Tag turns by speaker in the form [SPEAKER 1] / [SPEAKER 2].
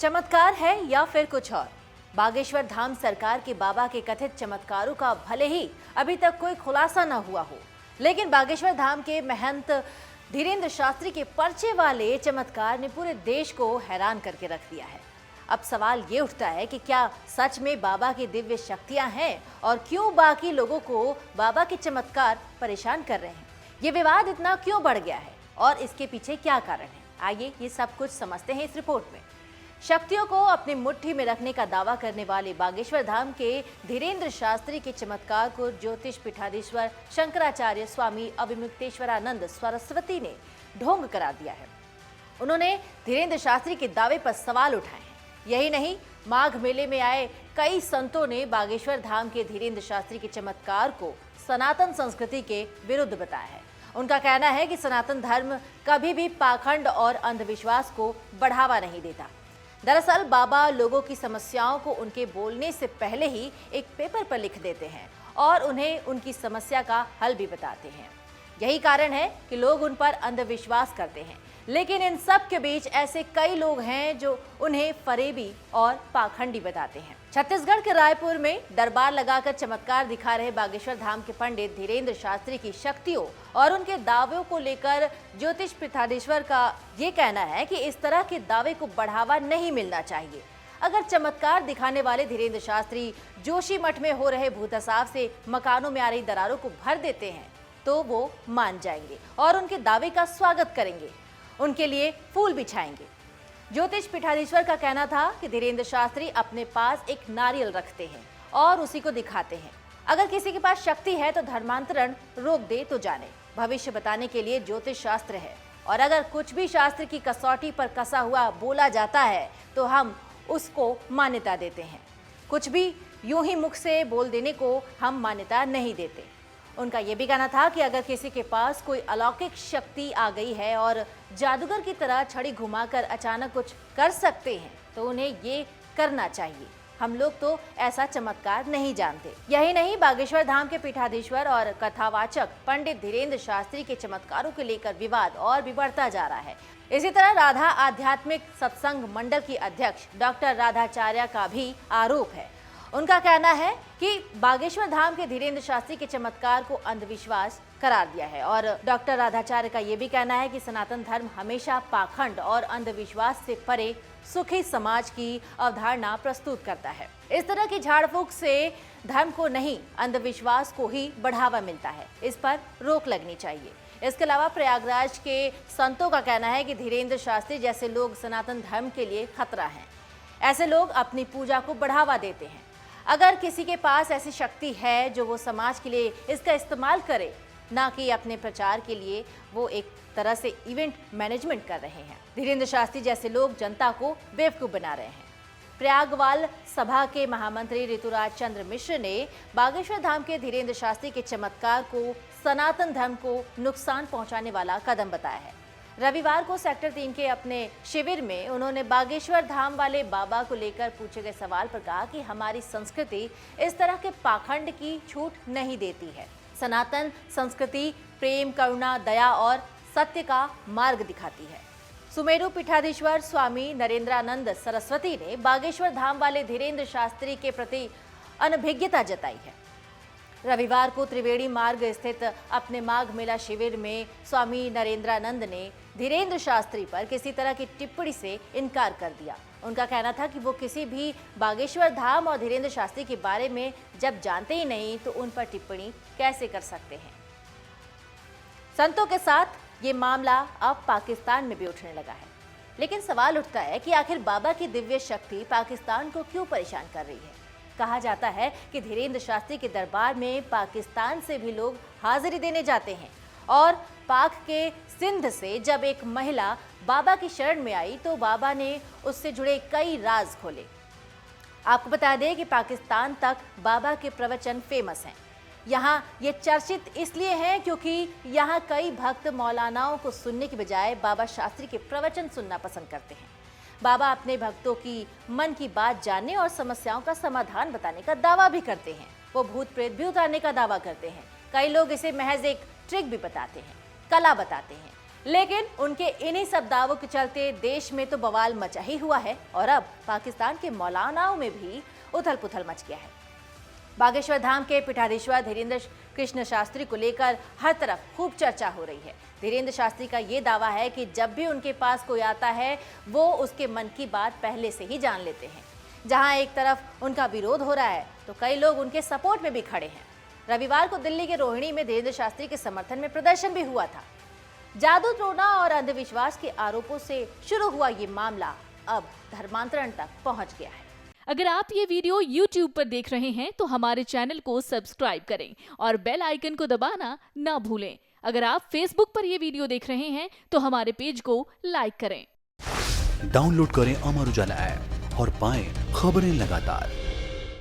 [SPEAKER 1] चमत्कार है या फिर कुछ और? बागेश्वर धाम सरकार के बाबा के कथित चमत्कारों का भले ही अभी तक कोई खुलासा न हुआ हो, लेकिन बागेश्वर धाम के महंत धीरेंद्र शास्त्री के पर्चे वाले चमत्कार ने पूरे देश को हैरान करके रख दिया है। अब सवाल ये उठता है कि क्या सच में बाबा की दिव्य शक्तियां हैं और क्यों बाकी लोगों को बाबा के चमत्कार परेशान कर रहे हैं? ये विवाद इतना क्यों बढ़ गया है और इसके पीछे क्या कारण है? आइए ये सब कुछ समझते हैं इस रिपोर्ट में। शक्तियों को अपनी मुट्ठी में रखने का दावा करने वाले बागेश्वर धाम के धीरेंद्र शास्त्री के चमत्कार को ज्योतिष पीठाधीश्वर शंकराचार्य स्वामी अभिमुक्तेश्वरानंद सरस्वती ने ढोंग करार दिया है। उन्होंने धीरेंद्र शास्त्री के दावे पर सवाल उठाए हैं। यही नहीं, माघ मेले में आए कई संतों ने बागेश्वर धाम के धीरेंद्र शास्त्री के चमत्कार को सनातन संस्कृति के विरुद्ध बताया है। उनका कहना है कि सनातन धर्म कभी भी पाखंड और अंधविश्वास को बढ़ावा नहीं देता। दरअसल बाबा लोगों की समस्याओं को उनके बोलने से पहले ही एक पेपर पर लिख देते हैं और उन्हें उनकी समस्या का हल भी बताते हैं। यही कारण है कि लोग उन पर अंधविश्वास करते हैं, लेकिन इन सब के बीच ऐसे कई लोग हैं जो उन्हें फरेबी और पाखंडी बताते हैं। छत्तीसगढ़ के रायपुर में दरबार लगाकर चमत्कार दिखा रहे बागेश्वर धाम के पंडित धीरेंद्र शास्त्री की शक्तियों और उनके दावों को लेकर ज्योतिष पीठाधीश्वर का ये कहना है कि इस तरह के दावे को बढ़ावा नहीं मिलना चाहिए। अगर चमत्कार दिखाने वाले धीरेंद्र शास्त्री जोशी मठ में हो रहे भूतसाव से मकानों में आ रही दरारों को भर देते हैं तो वो मान जाएंगे और उनके दावे का स्वागत करेंगे, उनके लिए फूल बिछाएंगे। ज्योतिष पीठाधीश्वर का कहना था कि धीरेंद्र शास्त्री अपने पास एक नारियल रखते हैं और उसी को दिखाते हैं। अगर किसी के पास शक्ति है तो धर्मांतरण रोक दे तो जाने। भविष्य बताने के लिए ज्योतिष शास्त्र है और अगर कुछ भी शास्त्र की कसौटी पर कसा हुआ बोला जाता है तो हम उसको मान्यता देते हैं। कुछ भी यूं ही मुख से बोल देने को हम मान्यता नहीं देते। उनका यह भी कहना था कि अगर किसी के पास कोई अलौकिक शक्ति आ गई है और जादूगर की तरह छड़ी घुमाकर अचानक कुछ कर सकते हैं तो उन्हें ये करना चाहिए। हम लोग तो ऐसा चमत्कार नहीं जानते। यही नहीं, बागेश्वर धाम के पीठाधीश्वर और कथावाचक पंडित धीरेंद्र शास्त्री के चमत्कारों को लेकर विवाद और भी बढ़ता जा रहा है। इसी तरह राधा आध्यात्मिक सत्संग मंडल की अध्यक्ष डॉक्टर राधाचार्य का भी आरोप है। उनका कहना है कि बागेश्वर धाम के धीरेंद्र शास्त्री के चमत्कार को अंधविश्वास करार दिया है और डॉक्टर राधाचार्य का ये भी कहना है कि सनातन धर्म हमेशा पाखंड और अंधविश्वास से परे सुखी समाज की अवधारणा प्रस्तुत करता है। इस तरह की झाड़ फूक से धर्म को नहीं, अंधविश्वास को ही बढ़ावा मिलता है। इस पर रोक लगनी चाहिए। इसके अलावा प्रयागराज के संतों का कहना है कि धीरेंद्र शास्त्री जैसे लोग सनातन धर्म के लिए खतरा हैं। ऐसे लोग अपनी पूजा को बढ़ावा देते हैं। अगर किसी के पास ऐसी शक्ति है जो वो समाज के लिए इसका इस्तेमाल करे, ना कि अपने प्रचार के लिए, वो एक तरह से इवेंट मैनेजमेंट कर रहे हैं। धीरेंद्र शास्त्री जैसे लोग जनता को बेवकूफ बना रहे हैं। प्रयागवाल सभा के महामंत्री ऋतुराज चंद्र मिश्र ने बागेश्वर धाम के धीरेंद्र शास्त्री के चमत्कार को सनातन धर्म को नुकसान पहुंचाने वाला कदम बताया है। रविवार को सेक्टर 3 के अपने शिविर में उन्होंने बागेश्वर धाम वाले बाबा को लेकर पूछे गए सवाल पर कहा कि हमारी संस्कृति इस तरह के पाखंड की छूट नहीं देती है। सनातन संस्कृति प्रेम, करुणा, दया और सत्य का मार्ग दिखाती है। सुमेरु पीठाधीश्वर स्वामी नरेंद्रानंद सरस्वती ने बागेश्वर धाम वाले धीरेंद्र शास्त्री के प्रति अनभिज्ञता जताई है। रविवार को त्रिवेणी मार्ग स्थित अपने माघ मेला शिविर में स्वामी नरेंद्रानंद ने धीरेंद्र शास्त्री पर किसी तरह की टिप्पणी से इनकार कर दिया। उनका कहना था कि वो किसी भी बागेश्वर धाम और धीरेंद्र शास्त्री के बारे में जब जानते ही नहीं तो उन पर टिप्पणी कैसे कर सकते हैं। संतों के साथ ये मामला अब पाकिस्तान में भी उठने लगा है, लेकिन सवाल उठता है कि आखिर बाबा की दिव्य शक्ति पाकिस्तान को क्यों परेशान कर रही है। कहा जाता है कि धीरेंद्र शास्त्री के दरबार में पाकिस्तान से भी लोग हाजिरी देने जाते हैं और पाक के सिंध से जब एक महिला बाबा की शरण में आई तो बाबा ने उससे जुड़े कई राज खोले। आपको बता दें कि पाकिस्तान तक बाबा के प्रवचन फेमस हैं। यहाँ ये चर्चित इसलिए हैं क्योंकि यहाँ कई भक्त मौलानाओं को सुनने के बजाय बाबा शास्त्री के प्रवचन सुनना पसंद करते हैं। बाबा अपने भक्तों की मन की बात जानने और समस्याओं का समाधान बताने का दावा भी करते हैं। वो भूत प्रेत भी उतारने का दावा करते हैं। कई लोग इसे महज एक ट्रिक भी बताते हैं, कला बताते हैं। लेकिन उनके इन्हीं सब दावों के चलते देश में तो बवाल मचा ही हुआ है और अब पाकिस्तान के मौलानाओं में भी उथल पुथल मच गया है। बागेश्वर धाम के पीठाधीश्वर धीरेन्द्र कृष्ण शास्त्री को लेकर हर तरफ खूब चर्चा हो रही है। धीरेन्द्र शास्त्री का ये दावा है कि जब भी उनके पास कोई आता है वो उसके मन की बात पहले से ही जान लेते हैं। जहां एक तरफ उनका विरोध हो रहा है तो कई लोग उनके सपोर्ट में भी खड़े हैं। रविवार को दिल्ली के रोहिणी में धीरेन्द्र शास्त्री के समर्थन में प्रदर्शन भी हुआ था। जादू टोना और अंधविश्वास के आरोपों से शुरू हुआ ये मामला अब धर्मांतरण तक पहुंच गया है।
[SPEAKER 2] अगर आप ये वीडियो YouTube पर देख रहे हैं तो हमारे चैनल को सब्सक्राइब करें और बेल आइकन को दबाना ना भूलें। अगर आप Facebook पर ये वीडियो देख रहे हैं तो हमारे पेज को लाइक करें।
[SPEAKER 3] डाउनलोड करें अमर उजाला ऐप और पाएं खबरें लगातार।